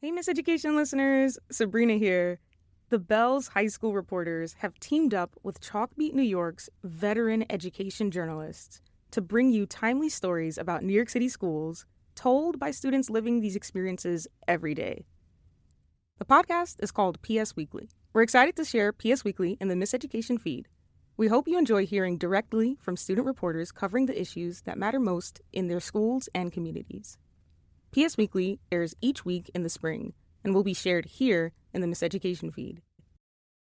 Hey, Miss Education listeners, Sabrina here. The Bell's high school reporters have teamed up with Chalkbeat New York's veteran education journalists to bring you timely stories about New York City schools told by students living these experiences every day. The podcast is called PS Weekly. We're excited to share PS Weekly in the Miss Education feed. We hope you enjoy hearing directly from student reporters covering the issues that matter most in their schools and communities. PS Weekly airs each week in the spring and will be shared here in the Miss Education feed.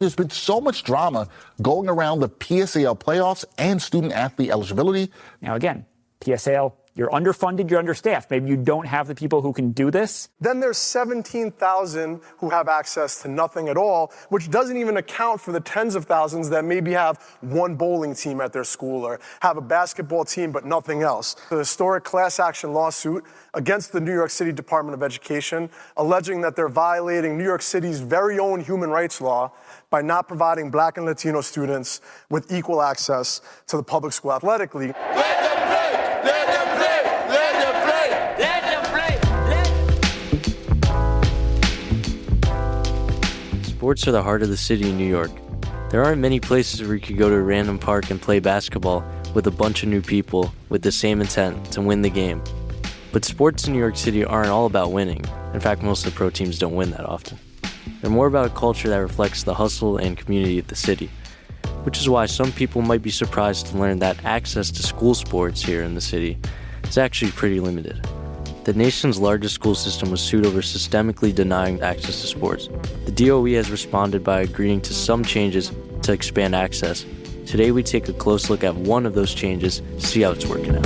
There's been so much drama going around the PSAL playoffs and student-athlete eligibility. Now, again, PSAL, you're underfunded, you're understaffed. Maybe you don't have the people who can do this. Then there's 17,000 who have access to nothing at all, which doesn't even account for the tens of thousands that maybe have one bowling team at their school or have a basketball team but nothing else. The historic class action lawsuit against the New York City Department of Education, alleging that they're violating New York City's very own human rights law by not providing Black and Latino students with equal access to the public school athletic league. Sports are the heart of the city in New York. There aren't many places where you could go to a random park and play basketball with a bunch of new people with the same intent to win the game. But sports in New York City aren't all about winning. In fact, most of the pro teams don't win that often. They're more about a culture that reflects the hustle and community of the city, which is why some people might be surprised to learn that access to school sports here in the city is actually pretty limited. The nation's largest school system was sued over systemically denying access to sports. The DOE has responded by agreeing to some changes to expand access. Today we take a close look at one of those changes to see how it's working out.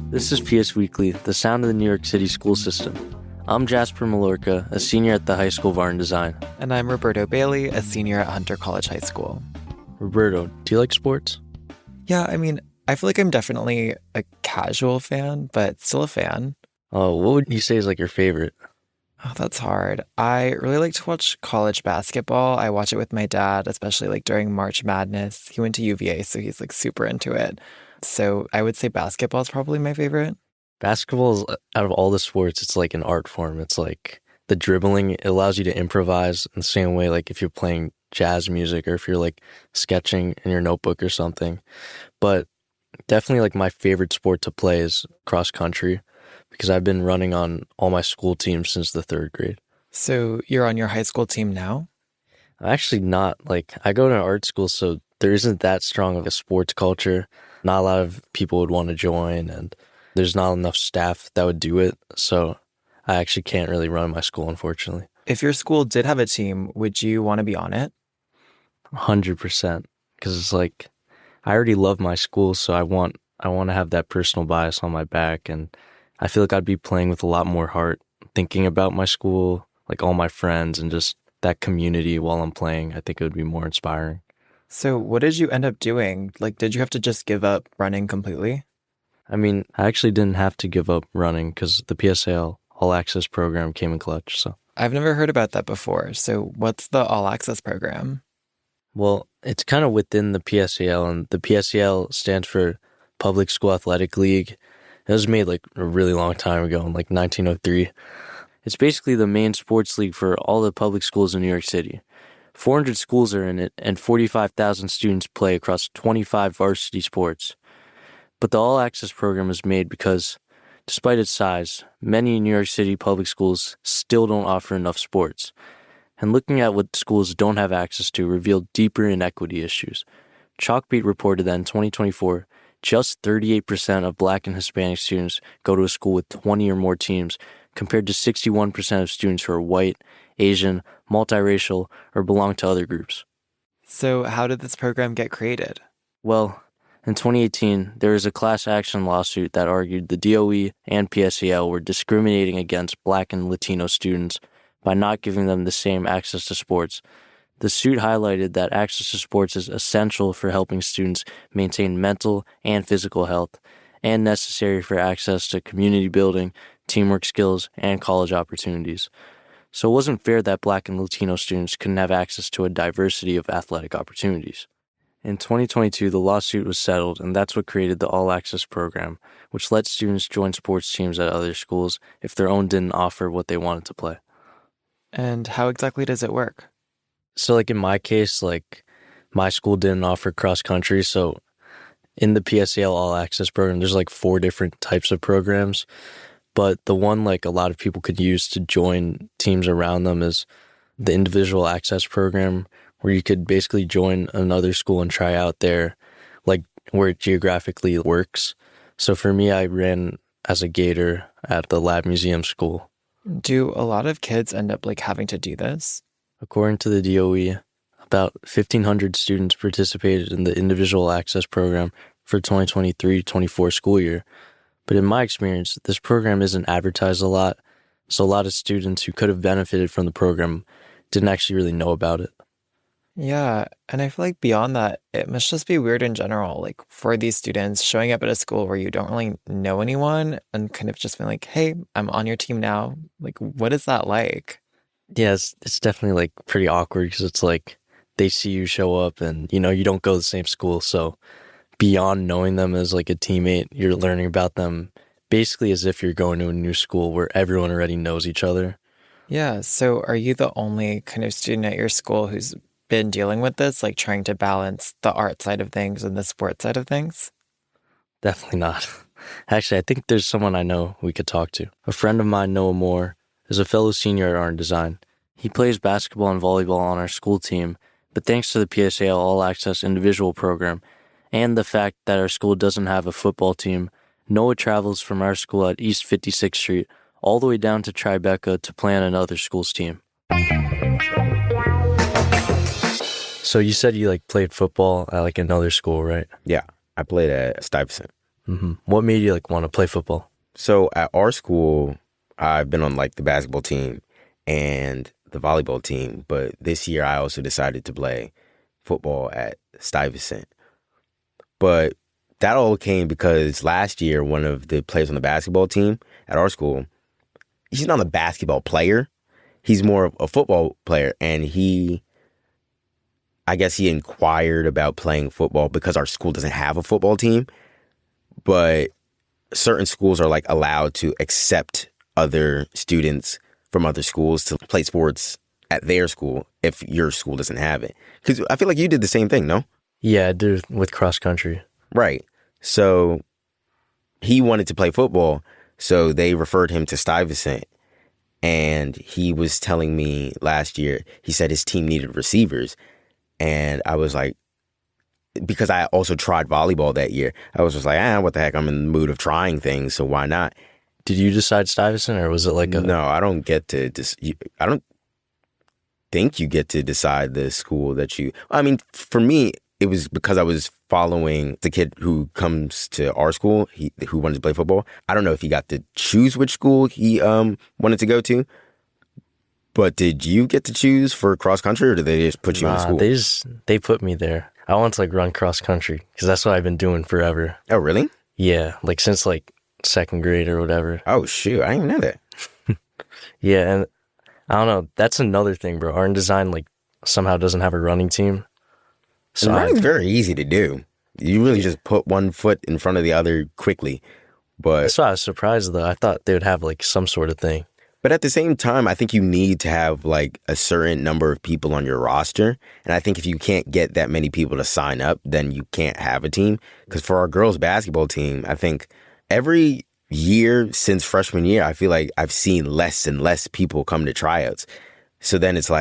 This is PS Weekly, the sound of the New York City school system. I'm Jasper, Mallorca, a senior at the High School of Art and Design. And I'm Roberto Bailey, a senior at Hunter College High School. Roberto, do you like sports? Yeah, I feel like I'm definitely a casual fan, but still a fan. Oh, what would you say is like your favorite? Oh, that's hard. I really like to watch college basketball. I watch it with my dad, especially like during March Madness. He went to UVA, so he's like super into it. So I would say basketball is probably my favorite. Basketball is, out of all the sports, it's like an art form. It's like the dribbling, it allows you to improvise in the same way like if you're playing jazz music or if you're like sketching in your notebook or something. But definitely like my favorite sport to play is cross country because I've been running on all my school teams since the third grade. So you're on your high school team now? I'm actually not. Like, I go to art school, so there isn't that strong of a sports culture. Not a lot of people would want to join, and there's not enough staff that would do it. So I actually can't really run my school, unfortunately. If your school did have a team, would you want to be on it? 100%. Because it's like, I already love my school, so I want to have that personal bias on my back. And I feel like I'd be playing with a lot more heart, thinking about my school, like all my friends, and just that community while I'm playing. I think it would be more inspiring. So what did you end up doing? Like, did you have to just give up running completely? I actually didn't have to give up running because the PSAL All Access program came in clutch. So I've never heard about that before. So what's the All Access program? Well, it's kind of within the PSAL, and the PSAL stands for Public School Athletic League. It was made like a really long time ago in like 1903. It's basically the main sports league for all the public schools in New York City. 400 schools are in it, and 45,000 students play across 25 varsity sports. But the All Access program was made because, despite its size, many New York City public schools still don't offer enough sports. And looking at what schools don't have access to revealed deeper inequity issues. Chalkbeat reported that in 2024, just 38% of Black and Hispanic students go to a school with 20 or more teams, compared to 61% of students who are white, Asian, multiracial, or belong to other groups. So how did this program get created? Well, in 2018, there was a class action lawsuit that argued the DOE and PSAL were discriminating against Black and Latino students by not giving them the same access to sports. The suit highlighted that access to sports is essential for helping students maintain mental and physical health, and necessary for access to community building, teamwork skills, and college opportunities. So it wasn't fair that Black and Latino students couldn't have access to a diversity of athletic opportunities. In 2022, the lawsuit was settled, and that's what created the All Access program, which let students join sports teams at other schools if their own didn't offer what they wanted to play. And how exactly does it work? So in my case, my school didn't offer cross country, so in the PSAL All Access program, there's 4 different types of programs. But the one a lot of people could use to join teams around them is the Individual Access program, where you could basically join another school and try out there, where it geographically works. So for me, I ran as a Gator at the Lab Museum School. Do a lot of kids end up having to do this? According to the DOE, about 1,500 students participated in the Individual Access program for 2023-24 school year. But in my experience, this program isn't advertised a lot, so a lot of students who could have benefited from the program didn't actually really know about it. Yeah, and I feel beyond that, it must just be weird in general, for these students showing up at a school where you don't really know anyone and kind of just feeling hey, I'm on your team now. What is that like? Yeah, it's definitely pretty awkward because it's they see you show up and, you don't go to the same school. So beyond knowing them as a teammate, you're learning about them basically as if you're going to a new school where everyone already knows each other. Yeah, so are you the only kind of student at your school who's been dealing with this, trying to balance the art side of things and the sports side of things? Definitely not. Actually, I think there's someone I know we could talk to. A friend of mine, Noah Moore, is a fellow senior at Art and Design. He plays basketball and volleyball on our school team, but thanks to the PSAL All Access individual program and the fact that our school doesn't have a football team, Noah travels from our school at East 56th Street all the way down to Tribeca to play on another school's team. So you said you played football at another school, right? Yeah, I played at Stuyvesant. Mm-hmm. What made you want to play football? So at our school, I've been on the basketball team and the volleyball team, but this year I also decided to play football at Stuyvesant. But that all came because last year one of the players on the basketball team at our school, he's not a basketball player. He's more of a football player, and I guess he inquired about playing football because our school doesn't have a football team, but certain schools are allowed to accept other students from other schools to play sports at their school if your school doesn't have it. Because I feel you did the same thing, no? Yeah, I did with cross country. Right. So he wanted to play football, so they referred him to Stuyvesant. And he was telling me last year, he said his team needed receivers. And I was because I also tried volleyball that year, I was just what the heck, I'm in the mood of trying things, so why not? Did you decide Stuyvesant, or was it No, I don't get to, I don't think you get to decide the school that you, for me, it was because I was following the kid who comes to our school, who wanted to play football. I don't know if he got to choose which school he wanted to go to. But did you get to choose for cross country, or did they just put you in school? They put me there. I want to run cross country because that's what I've been doing forever. Oh, really? Yeah, since second grade or whatever. Oh shoot, I didn't even know that. Yeah, and I don't know. That's another thing, bro. Art and Design somehow doesn't have a running team. So running's very easy to do. You really just put one foot in front of the other quickly. But that's why I was surprised though. I thought they would have some sort of thing. But at the same time, I think you need to have a certain number of people on your roster. And I think if you can't get that many people to sign up, then you can't have a team. Because for our girls basketball team, I think every year since freshman year, I feel I've seen less and less people come to tryouts. So then it's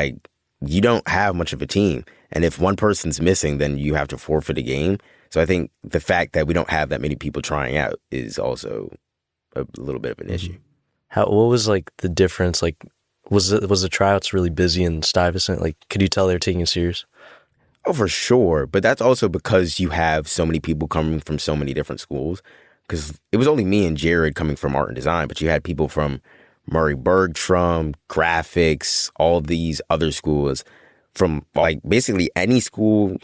you don't have much of a team. And if one person's missing, then you have to forfeit a game. So I think the fact that we don't have that many people trying out is also a little bit of an issue. What was the difference? Was the tryouts really busy in Stuyvesant? Could you tell they were taking it serious? Oh, for sure. But that's also because you have so many people coming from so many different schools. Because it was only me and Jared coming from Art and Design, but you had people from Murray Bergstrom, graphics, all these other schools, from basically any school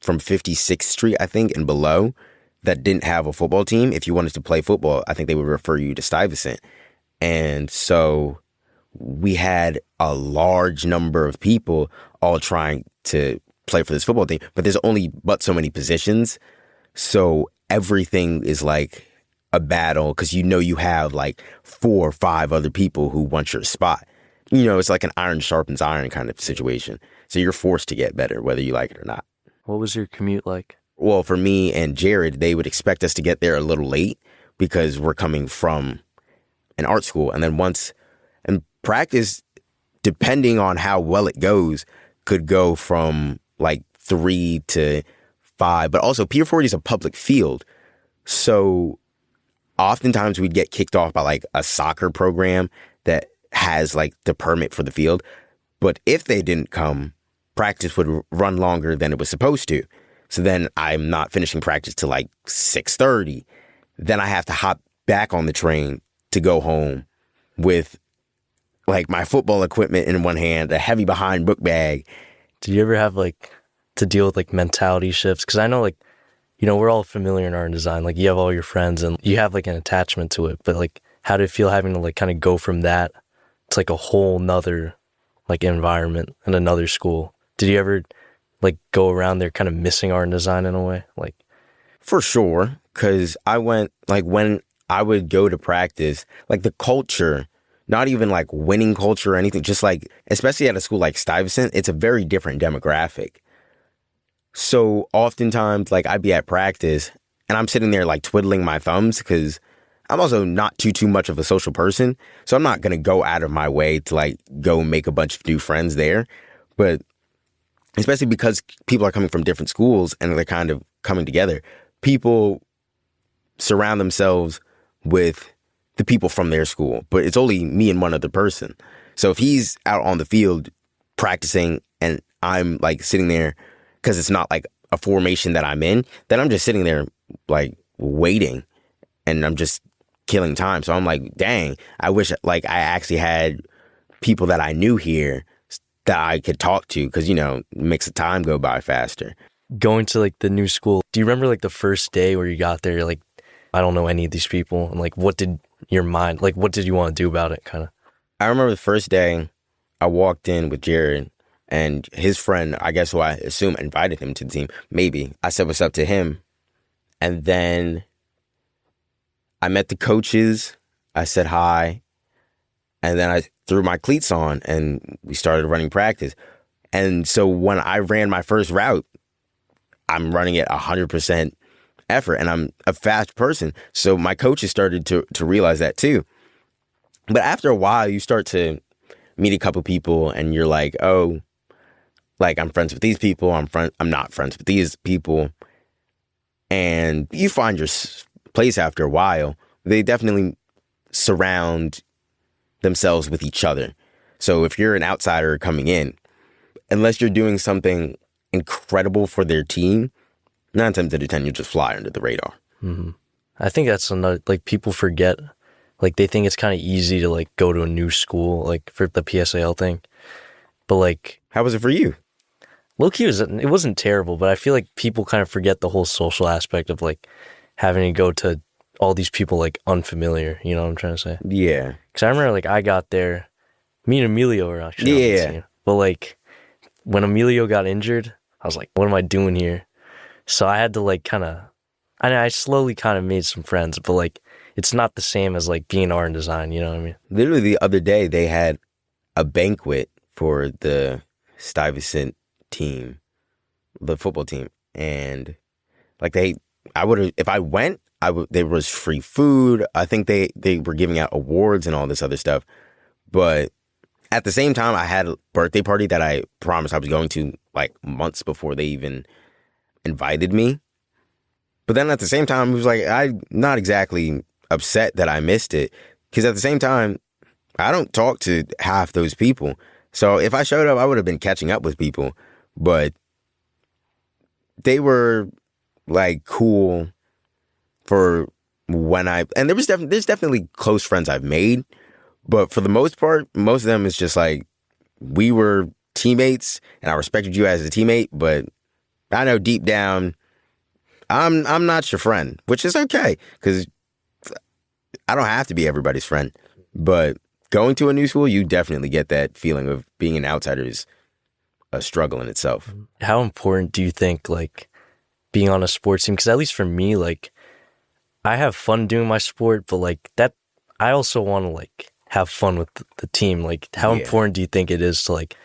from 56th Street, I think, and below, that didn't have a football team. If you wanted to play football, I think they would refer you to Stuyvesant. And so we had a large number of people all trying to play for this football team, but there's only but so many positions. So everything is like a battle because you have like 4 or 5 other people who want your spot. It's like an iron sharpens iron kind of situation. So you're forced to get better whether you like it or not. What was your commute like? Well, for me and Jared, they would expect us to get there a little late because we're coming from an art school. And then and practice, depending on how well it goes, could go from like 3 to 5. But also Pier 40 is a public field. So oftentimes we'd get kicked off by like a soccer program that has like the permit for the field. But if they didn't come, practice would run longer than it was supposed to. So then I'm not finishing practice till like 6:30. Then I have to hop back on the train to go home with like my football equipment in one hand, a heavy behind book bag. Did you ever have like to deal with like mentality shifts? Because I know like, we're all familiar in art and design. Like you have all your friends and you have like an attachment to it. But like, how did it feel having to like kind of go from that to like a whole nother like environment and another school? Did you ever like go around there kind of missing art and design in a way? Like, for sure, because I went like when I would go to practice, like the culture, not even like winning culture or anything, just like, especially at a school like Stuyvesant, it's a very different demographic. So oftentimes, like I'd be at practice and I'm sitting there like twiddling my thumbs because I'm also not too much of a social person. So I'm not going to go out of my way to like go make a bunch of new friends there. But especially because people are coming from different schools and they're kind of coming together, people surround themselves with the people from their school, but it's only me and one other person. So if he's out on the field practicing and I'm like sitting there because it's not like a formation that I'm in, then I'm just sitting there like waiting and I'm just killing time. So I'm like, dang, I wish like I actually had people that I knew here that I could talk to because, it makes the time go by faster. Going to like the new school, do you remember like the first day where you got there, you're like, I don't know any of these people, and like what did your mind, like what did you want to do about it kind of? I remember the first day I walked in with Jared and his friend, I guess who I assume invited him to the team, maybe. I said what's up to him. And then I met the coaches. I said hi. And then I threw my cleats on and we started running practice. And so when I ran my first route, I'm running at 100% effort and I'm a fast person. So my coaches started to realize that too. But after a while, you start to meet a couple people and you're like, oh, like I'm friends with these people. I'm not friends with these people. And you find your place after a while. They definitely surround themselves with each other. So if you're an outsider coming in, unless you're doing something incredible for their team, 9 times out of 10, you just fly under the radar. Mm-hmm. I think that's another, like people forget, like they think it's kind of easy to like go to a new school, like for the PSAL thing. But like, how was it for you? Low-key, it wasn't terrible, but I feel like people kind of forget the whole social aspect of like having to go to all these people like unfamiliar, you know what I'm trying to say? Yeah. Because I remember like I got there, me and Emilio were actually on the team. But like when Emilio got injured, I was like, what am I doing here? So I had to like I slowly kind of made some friends, but like it's not the same as like being art and design, you know what I mean? Literally the other day they had a banquet for the Stuyvesant team, the football team, and like if I went, there was free food. I think they were giving out awards and all this other stuff. But at the same time, I had a birthday party that I promised I was going to like months before they even invited me. But then at the same time, it was like, I'm not exactly upset that I missed it. Because at the same time, I don't talk to half those people. So if I showed up, I would have been catching up with people. But they were like cool for when and there's definitely close friends I've made, but for the most part, most of them is just like we were teammates and I respected you as a teammate, but I know deep down I'm not your friend, which is okay because I don't have to be everybody's friend. But going to a new school, you definitely get that feeling of being an outsider is a struggle in itself. How important do you think, like, being on a sports team? Because at least for me, like, I have fun doing my sport, but, like, that, I also want to, like, have fun with the team. Like, how important do you think it is to, like,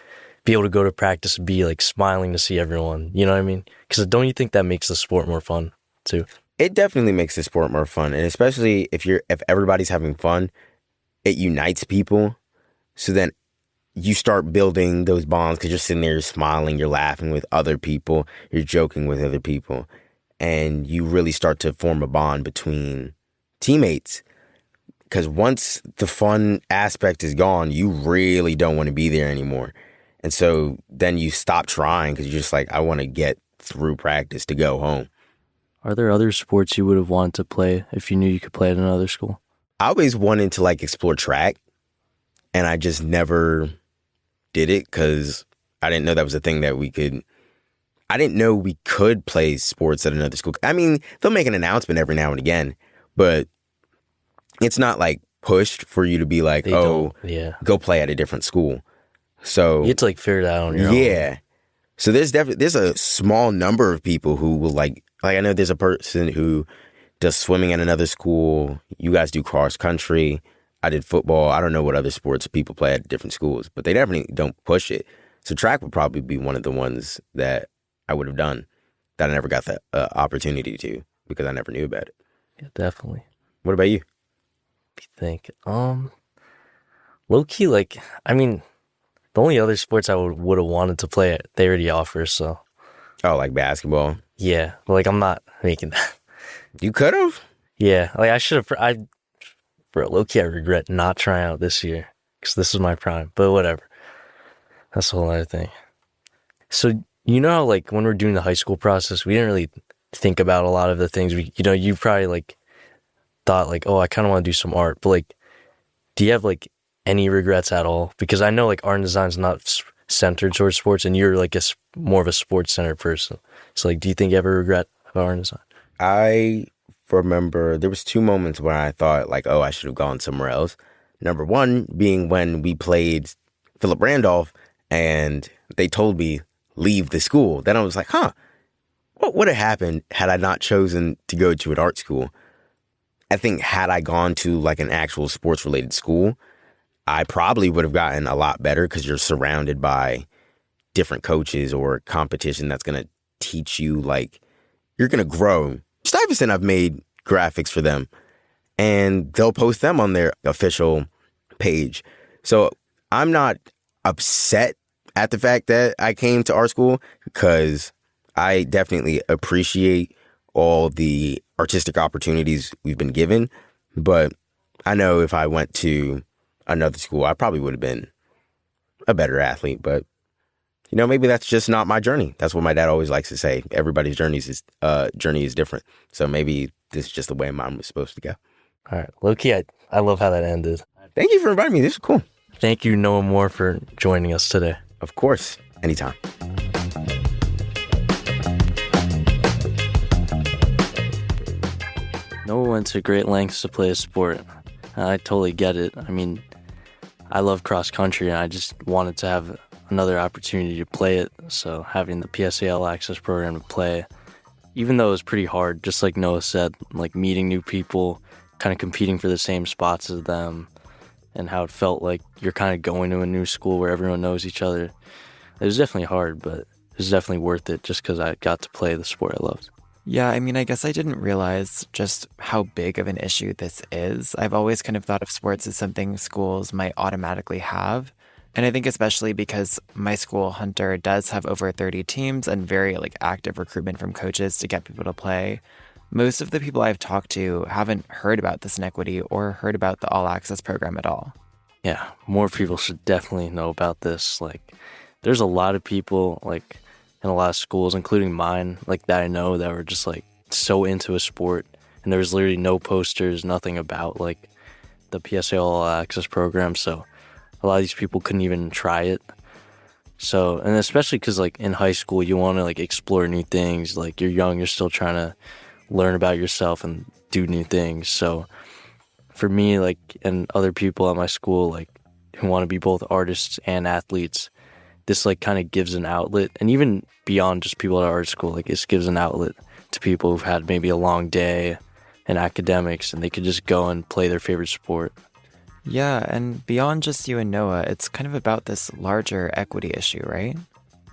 be able to go to practice and be, like, smiling to see everyone? You know what I mean? Because don't you think that makes the sport more fun, too? It definitely makes the sport more fun. And especially if everybody's having fun, it unites people. So then you start building those bonds because you're sitting there, you're smiling, you're laughing with other people, you're joking with other people. And you really start to form a bond between teammates. Because once the fun aspect is gone, you really don't want to be there anymore. And so then you stop trying because you're just like, I want to get through practice to go home. Are there other sports you would have wanted to play if you knew you could play at another school? I always wanted to like explore track, and I just never did it because I didn't know that was a thing that we could. I didn't know we could play sports at another school. I mean, they'll make an announcement every now and again, but it's not like pushed for you to be like, go play at a different school. So you have to like figure it out on your own. Yeah. So there's a small number of people who will like I know there's a person who does swimming at another school. You guys do cross country. I did football. I don't know what other sports people play at different schools, but they definitely don't push it. So track would probably be one of the ones that I would have done that I never got the opportunity to because I never knew about it. Yeah, definitely. What about you? What do you think? Low key, like, I mean, the only other sports I would have wanted to play, they already offer, so. Oh, like basketball? Yeah, but like I'm not making that. You could have? Yeah, like I should have. For low key, I regret not trying out this year because this was my prime. But whatever, that's a whole other thing. So you know how like when we're doing the high school process, we didn't really think about a lot of the things. You probably like thought like, oh, I kind of want to do some art. But like, do you have like any regrets at all? Because I know like art and design is not centered towards sports, and you're like more of a sports centered person. So like, do you think you ever regret art and design? I remember there was 2 moments where I thought like, oh, I should have gone somewhere else. Number one being when we played Philip Randolph and they told me leave the school. Then I was like, what would have happened had I not chosen to go to an art school? I think had I gone to like an actual sports related school, I probably would have gotten a lot better because you're surrounded by different coaches or competition that's going to teach you like you're going to grow. Stuyvesant, I've made graphics for them and they'll post them on their official page. So I'm not upset at the fact that I came to art school because I definitely appreciate all the artistic opportunities we've been given. But I know if I went to another school, I probably would have been a better athlete. But you know, maybe that's just not my journey. That's what my dad always likes to say. Everybody's journey is different. So maybe this is just the way mine was supposed to go. All right. Low-key, I love how that ended. Thank you for inviting me. This is cool. Thank you, Noah Moore, for joining us today. Of course. Anytime. Noah went to great lengths to play a sport. I totally get it. I mean, I love cross country and I just wanted to have another opportunity to play it. So having the PSAL access program to play, even though it was pretty hard, just like Noah said, like meeting new people, kind of competing for the same spots as them, and how it felt like you're kind of going to a new school where everyone knows each other. It was definitely hard, but it was definitely worth it just because I got to play the sport I loved. Yeah, I mean, I guess I didn't realize just how big of an issue this is. I've always kind of thought of sports as something schools might automatically have. And I think especially because my school, Hunter, does have over 30 teams and very like active recruitment from coaches to get people to play. Most of the people I've talked to haven't heard about this inequity or heard about the All Access program at all. Yeah, more people should definitely know about this. Like, there's a lot of people, like, in a lot of schools, including mine, like, that I know that were just, like, so into a sport. And there was literally no posters, nothing about, like, the PSA All Access program. So a lot of these people couldn't even try it. So, and especially because, like, in high school, you want to, like, explore new things. Like, you're young, you're still trying to learn about yourself and do new things. So for me, like, and other people at my school, like, who want to be both artists and athletes, this, like, kind of gives an outlet. And even beyond just people at art school, like, this gives an outlet to people who've had maybe a long day in academics, and they could just go and play their favorite sport. Yeah, and beyond just you and Noah, it's kind of about this larger equity issue, right?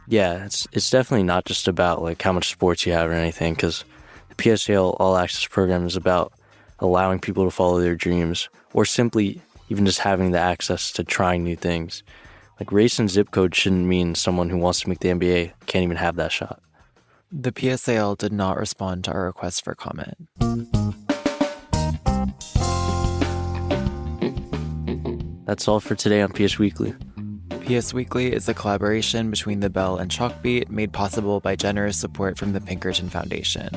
Yeah, it's definitely not just about, like, how much sports you have or anything, because the PSAL All Access program is about allowing people to follow their dreams, or simply even just having the access to trying new things. Like, race and zip code shouldn't mean someone who wants to make the NBA can't even have that shot. The PSAL did not respond to our request for comment. That's all for today on PS Weekly. PS Weekly is a collaboration between The Bell and Chalkbeat, made possible by generous support from the Pinkerton Foundation.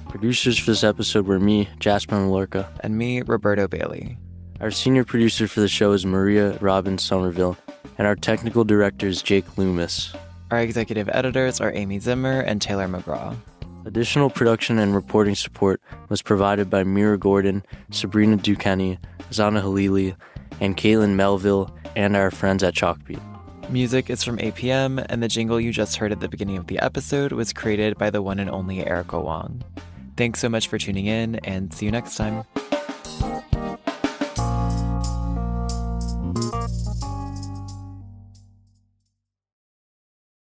Producers for this episode were me, Jasper Mallorca. And me, Roberto Bailey. Our senior producer for the show is Maria Robin Somerville, and our technical director is Jake Loomis. Our executive editors are Amy Zimmer and Taylor McGraw. Additional production and reporting support was provided by Mira Gordon, Sabrina Dukenny, Zana Halili, and Caitlin Melville, and our friends at Chalkbeat. Music is from APM, and the jingle you just heard at the beginning of the episode was created by the one and only Erica Wong. Thanks so much for tuning in, and see you next time.